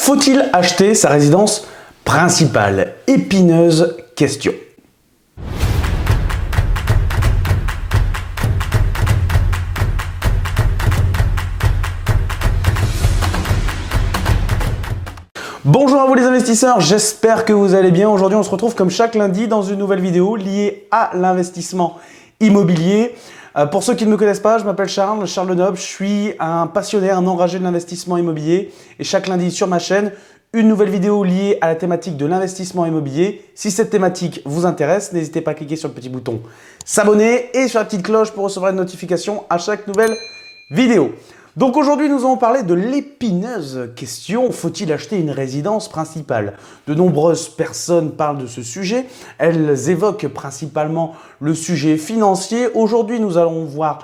Faut-il acheter sa résidence principale? Épineuse question. Bonjour à vous les investisseurs, j'espère que vous allez bien. Aujourd'hui, on se retrouve comme chaque lundi dans une nouvelle vidéo liée à l'investissement immobilier. Pour ceux qui ne me connaissent pas, je m'appelle Charles Lenoble, je suis un passionné, un enragé de l'investissement immobilier et chaque lundi sur ma chaîne, une nouvelle vidéo liée à la thématique de l'investissement immobilier. Si cette thématique vous intéresse, n'hésitez pas à cliquer sur le petit bouton s'abonner et sur la petite cloche pour recevoir une notification à chaque nouvelle vidéo. Donc aujourd'hui, nous allons parler de l'épineuse question, faut-il acheter une résidence principale? De nombreuses personnes parlent de ce sujet, elles évoquent principalement le sujet financier. Aujourd'hui, nous allons voir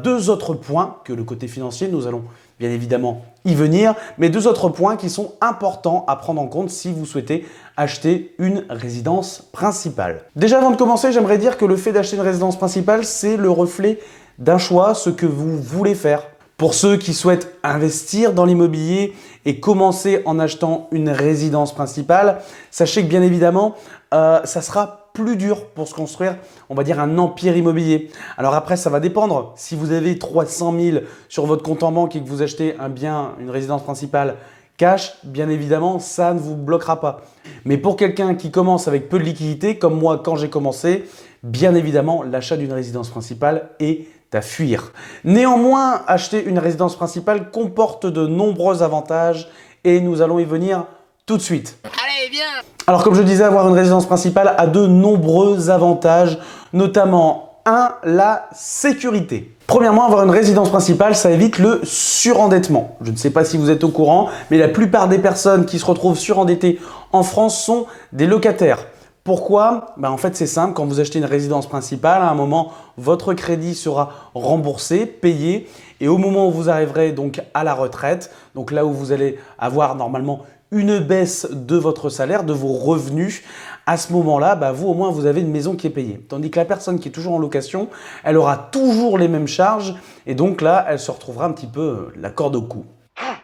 deux autres points que le côté financier, nous allons bien évidemment y venir, mais deux autres points qui sont importants à prendre en compte si vous souhaitez acheter une résidence principale. Déjà avant de commencer, j'aimerais dire que le fait d'acheter une résidence principale, c'est le reflet d'un choix, ce que vous voulez faire. Pour ceux qui souhaitent investir dans l'immobilier et commencer en achetant une résidence principale, sachez que bien évidemment, ça sera plus dur pour se construire, on va dire, un empire immobilier. Alors après, ça va dépendre. Si vous avez 300 000 sur votre compte en banque et que vous achetez un bien, une résidence principale cash, bien évidemment, ça ne vous bloquera pas. Mais pour quelqu'un qui commence avec peu de liquidité, comme moi quand j'ai commencé, bien évidemment, l'achat d'une résidence principale est à fuir. Néanmoins, acheter une résidence principale comporte de nombreux avantages et nous allons y venir tout de suite. Allez, viens! Alors comme je disais, avoir une résidence principale a de nombreux avantages, notamment la sécurité. Premièrement, avoir une résidence principale, ça évite le surendettement. Je ne sais pas si vous êtes au courant, mais la plupart des personnes qui se retrouvent surendettées en France sont des locataires. Pourquoi? En fait, c'est simple. Quand vous achetez une résidence principale, à un moment, votre crédit sera remboursé, payé. Et au moment où vous arriverez donc à la retraite, donc là où vous allez avoir normalement une baisse de votre salaire, de vos revenus, à ce moment-là, vous au moins, vous avez une maison qui est payée. Tandis que la personne qui est toujours en location, elle aura toujours les mêmes charges. Et donc là, elle se retrouvera un petit peu la corde au cou. Ah,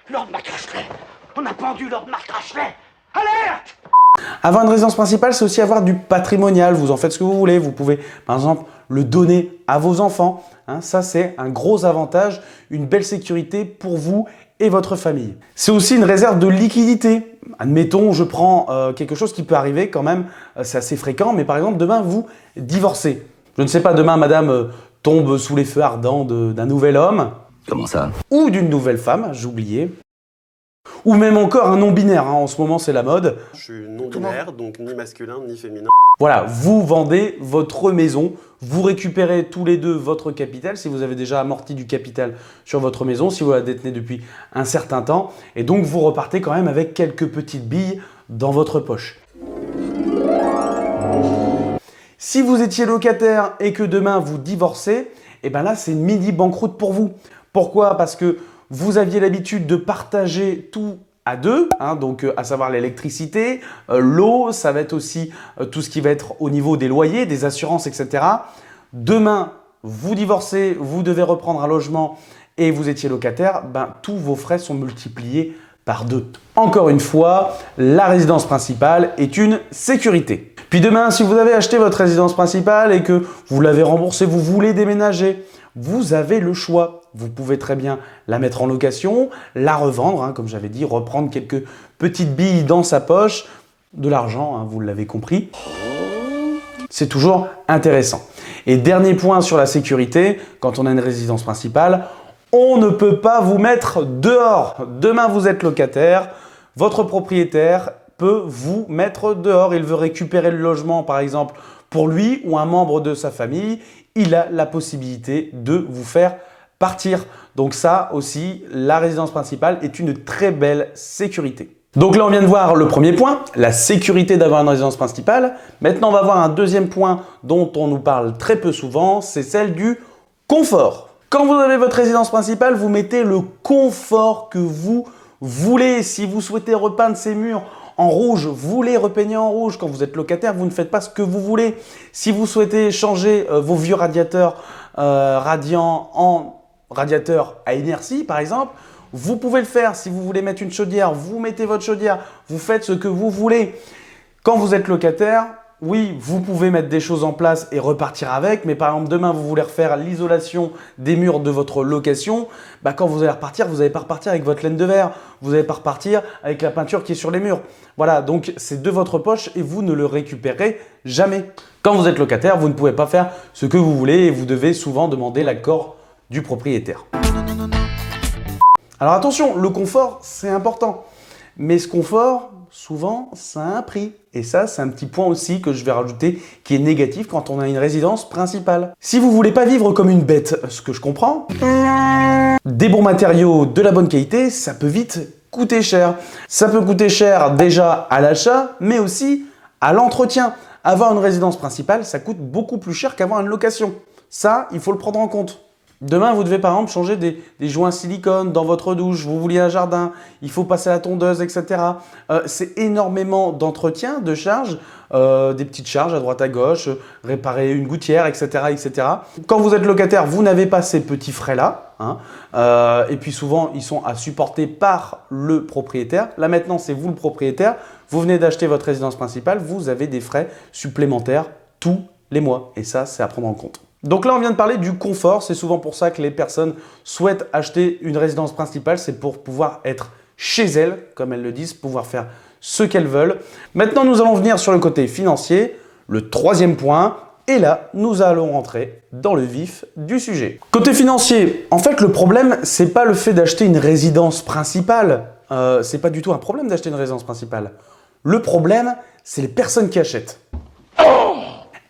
Lord McAshley! On a pendu Lord McAshley! Alerte! Avoir une résidence principale, c'est aussi avoir du patrimonial. Vous en faites ce que vous voulez. Vous pouvez, par exemple, le donner à vos enfants. Ça, c'est un gros avantage, une belle sécurité pour vous et votre famille. C'est aussi une réserve de liquidité. Admettons, je prends quelque chose qui peut arriver quand même, c'est assez fréquent, mais par exemple, demain, vous divorcez. Je ne sais pas, demain, madame tombe sous les feux ardents d'un nouvel homme. Comment ça? Ou d'une nouvelle femme, j'ai oublié. Ou même encore un non-binaire, en ce moment c'est la mode. Je suis non-binaire, donc ni masculin ni féminin. Voilà, vous vendez votre maison, vous récupérez tous les deux votre capital, si vous avez déjà amorti du capital sur votre maison, si vous la détenez depuis un certain temps, et donc vous repartez quand même avec quelques petites billes dans votre poche. Si vous étiez locataire et que demain vous divorcez, et là c'est une mini banqueroute pour vous. Pourquoi? Parce que vous aviez l'habitude de partager tout à deux, donc à savoir l'électricité, l'eau, ça va être aussi tout ce qui va être au niveau des loyers, des assurances, etc. Demain, vous divorcez, vous devez reprendre un logement et vous étiez locataire, tous vos frais sont multipliés par 2. Encore une fois, la résidence principale est une sécurité. Puis demain, si vous avez acheté votre résidence principale et que vous l'avez remboursée, vous voulez déménager, vous avez le choix. Vous pouvez très bien la mettre en location, la revendre, comme j'avais dit, reprendre quelques petites billes dans sa poche, de l'argent, vous l'avez compris. C'est toujours intéressant. Et dernier point sur la sécurité, quand on a une résidence principale, on ne peut pas vous mettre dehors. Demain, vous êtes locataire, votre propriétaire peut vous mettre dehors. Il veut récupérer le logement, par exemple, pour lui ou un membre de sa famille. Il a la possibilité de vous faire partir. Donc ça aussi, la résidence principale est une très belle sécurité. Donc là, on vient de voir le premier point, la sécurité d'avoir une résidence principale. Maintenant, on va voir un deuxième point dont on nous parle très peu souvent, c'est celle du confort. Quand vous avez votre résidence principale, vous mettez le confort que vous voulez. Si vous souhaitez repeindre ces murs en rouge, vous les repeignez en rouge. Quand vous êtes locataire, vous ne faites pas ce que vous voulez. Si vous souhaitez changer vos vieux radiateurs radiants en radiateurs à inertie, par exemple, Vous pouvez le faire. Si vous voulez mettre une chaudière, vous mettez votre chaudière. Vous faites ce que vous voulez. Quand vous êtes locataire, oui, vous pouvez mettre des choses en place et repartir avec. Mais par exemple, demain, vous voulez refaire l'isolation des murs de votre location. Quand vous allez repartir, vous n'allez pas repartir avec votre laine de verre. Vous n'allez pas repartir avec la peinture qui est sur les murs. Voilà, donc c'est de votre poche et vous ne le récupérez jamais. Quand vous êtes locataire, vous ne pouvez pas faire ce que vous voulez et vous devez souvent demander l'accord du propriétaire. Alors attention, le confort, c'est important. Mais ce confort, souvent, ça a un prix. Et ça, c'est un petit point aussi que je vais rajouter qui est négatif quand on a une résidence principale. Si vous ne voulez pas vivre comme une bête, ce que je comprends, des bons matériaux de la bonne qualité, ça peut vite coûter cher. Ça peut coûter cher déjà à l'achat, mais aussi à l'entretien. Avoir une résidence principale, ça coûte beaucoup plus cher qu'avoir une location. Ça, il faut le prendre en compte. Demain, vous devez par exemple changer des joints silicone dans votre douche, vous vouliez un jardin, il faut passer à la tondeuse, etc. C'est énormément d'entretien, de charges, des petites charges à droite à gauche, réparer une gouttière, etc., etc. Quand vous êtes locataire, vous n'avez pas ces petits frais-là. Et puis souvent, ils sont à supporter par le propriétaire. Là maintenant, c'est vous le propriétaire. Vous venez d'acheter votre résidence principale, vous avez des frais supplémentaires tous les mois. Et ça, c'est à prendre en compte. Donc là, on vient de parler du confort. C'est souvent pour ça que les personnes souhaitent acheter une résidence principale. C'est pour pouvoir être chez elles, comme elles le disent, pouvoir faire ce qu'elles veulent. Maintenant, nous allons venir sur le côté financier, le troisième point. Et là, nous allons rentrer dans le vif du sujet. Côté financier, en fait, le problème, c'est pas le fait d'acheter une résidence principale. C'est pas du tout un problème d'acheter une résidence principale. Le problème, c'est les personnes qui achètent.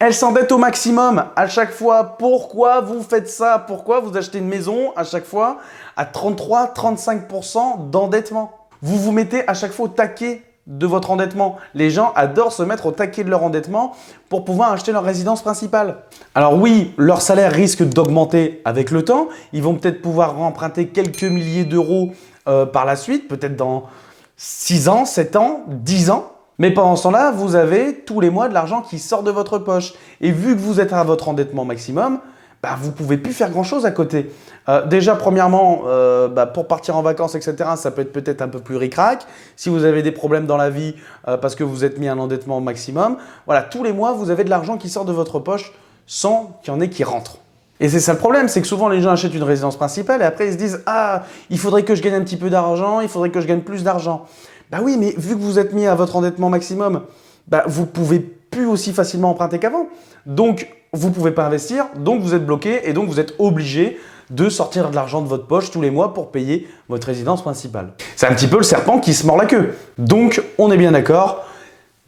Elles s'endettent au maximum à chaque fois. Pourquoi vous faites ça? Pourquoi vous achetez une maison à chaque fois à 33-35% d'endettement? Vous vous mettez à chaque fois au taquet de votre endettement. Les gens adorent se mettre au taquet de leur endettement pour pouvoir acheter leur résidence principale. Alors oui, leur salaire risque d'augmenter avec le temps. Ils vont peut-être pouvoir emprunter quelques milliers d'euros par la suite, peut-être dans 6 ans, 7 ans, 10 ans. Mais pendant ce temps-là, vous avez tous les mois de l'argent qui sort de votre poche. Et vu que vous êtes à votre endettement maximum, vous ne pouvez plus faire grand-chose à côté. Déjà, premièrement, pour partir en vacances, etc., ça peut être peut-être un peu plus ric-rac. Si vous avez des problèmes dans la vie parce que vous êtes mis à un endettement maximum, voilà, tous les mois, vous avez de l'argent qui sort de votre poche sans qu'il y en ait qui rentre. Et c'est ça le problème, c'est que souvent les gens achètent une résidence principale et après ils se disent « Ah, il faudrait que je gagne un petit peu d'argent, il faudrait que je gagne plus d'argent. » Oui, mais vu que vous êtes mis à votre endettement maximum, vous ne pouvez plus aussi facilement emprunter qu'avant. Donc, vous ne pouvez pas investir, donc vous êtes bloqué et donc vous êtes obligé de sortir de l'argent de votre poche tous les mois pour payer votre résidence principale. C'est un petit peu le serpent qui se mord la queue. Donc, on est bien d'accord,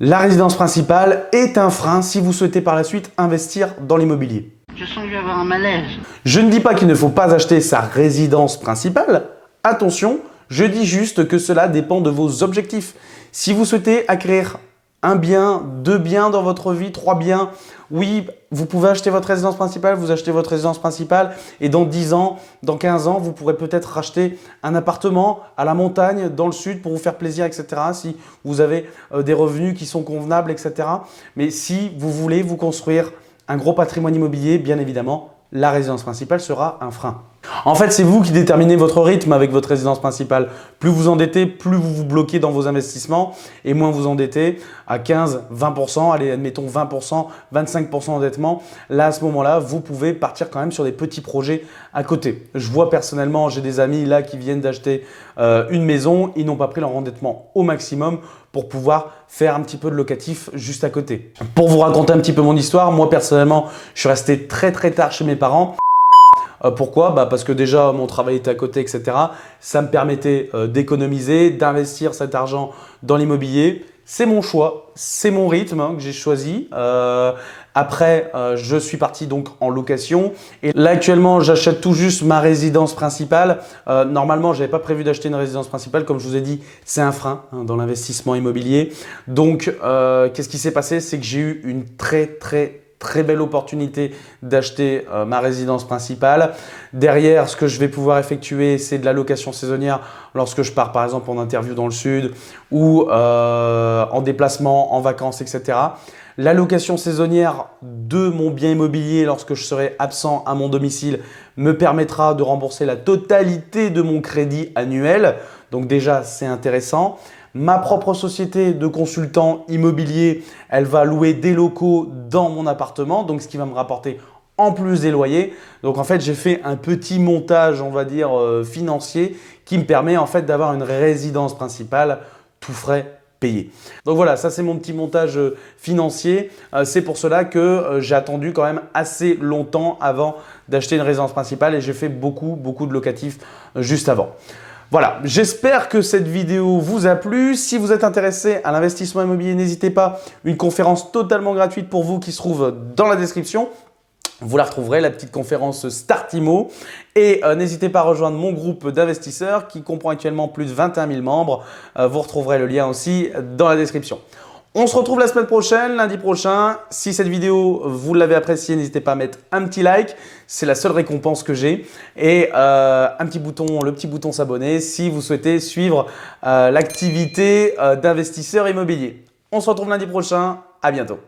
la résidence principale est un frein si vous souhaitez par la suite investir dans l'immobilier. Je sens que je vais avoir un malaise. Je ne dis pas qu'il ne faut pas acheter sa résidence principale. Attention, je dis juste que cela dépend de vos objectifs. Si vous souhaitez acquérir un bien, 2 biens dans votre vie, 3 biens, oui, vous pouvez acheter votre résidence principale, vous achetez votre résidence principale et dans 10 ans, dans 15 ans, vous pourrez peut-être racheter un appartement à la montagne, dans le sud pour vous faire plaisir, etc. Si vous avez des revenus qui sont convenables, etc. Mais si vous voulez vous construire un gros patrimoine immobilier, bien évidemment, la résidence principale sera un frein. En fait, c'est vous qui déterminez votre rythme avec votre résidence principale. Plus vous endettez, plus vous vous bloquez dans vos investissements et moins vous endettez à 15, 20%, allez, admettons 20%, 25% d'endettement. Là, à ce moment-là, vous pouvez partir quand même sur des petits projets à côté. Je vois personnellement, j'ai des amis là qui viennent d'acheter une maison, ils n'ont pas pris leur endettement au maximum pour pouvoir faire un petit peu de locatif juste à côté. Pour vous raconter un petit peu mon histoire, moi personnellement, je suis resté très tard chez mes parents. Pourquoi? Parce que déjà, mon travail était à côté, etc. Ça me permettait d'économiser, d'investir cet argent dans l'immobilier. C'est mon choix, c'est mon rythme que j'ai choisi. Après, je suis parti donc en location. Et là, actuellement, j'achète tout juste ma résidence principale. Normalement, je n'avais pas prévu d'acheter une résidence principale. Comme je vous ai dit, c'est un frein dans l'investissement immobilier. Donc, qu'est-ce qui s'est passé? C'est que j'ai eu une très belle opportunité d'acheter ma résidence principale. Derrière, ce que je vais pouvoir effectuer, c'est de la location saisonnière lorsque je pars par exemple en interview dans le sud ou en déplacement, en vacances, etc. La location saisonnière de mon bien immobilier lorsque je serai absent à mon domicile me permettra de rembourser la totalité de mon crédit annuel. Donc déjà, c'est intéressant. Ma propre société de consultant immobilier, elle va louer des locaux dans mon appartement, donc ce qui va me rapporter en plus des loyers. Donc en fait, j'ai fait un petit montage, on va dire, financier qui me permet en fait d'avoir une résidence principale, tout frais payé. Donc voilà, ça c'est mon petit montage financier. C'est pour cela que j'ai attendu quand même assez longtemps avant d'acheter une résidence principale et j'ai fait beaucoup de locatifs juste avant. Voilà, j'espère que cette vidéo vous a plu. Si vous êtes intéressé à l'investissement immobilier, n'hésitez pas, une conférence totalement gratuite pour vous qui se trouve dans la description. Vous la retrouverez, la petite conférence Start Imo. Et n'hésitez pas à rejoindre mon groupe d'investisseurs qui comprend actuellement plus de 21 000 membres. Vous retrouverez le lien aussi dans la description. On se retrouve la semaine prochaine, lundi prochain. Si cette vidéo, vous l'avez appréciée, n'hésitez pas à mettre un petit like. C'est la seule récompense que j'ai. Et un petit bouton, le petit bouton s'abonner si vous souhaitez suivre l'activité d'investisseur immobilier. On se retrouve lundi prochain. À bientôt.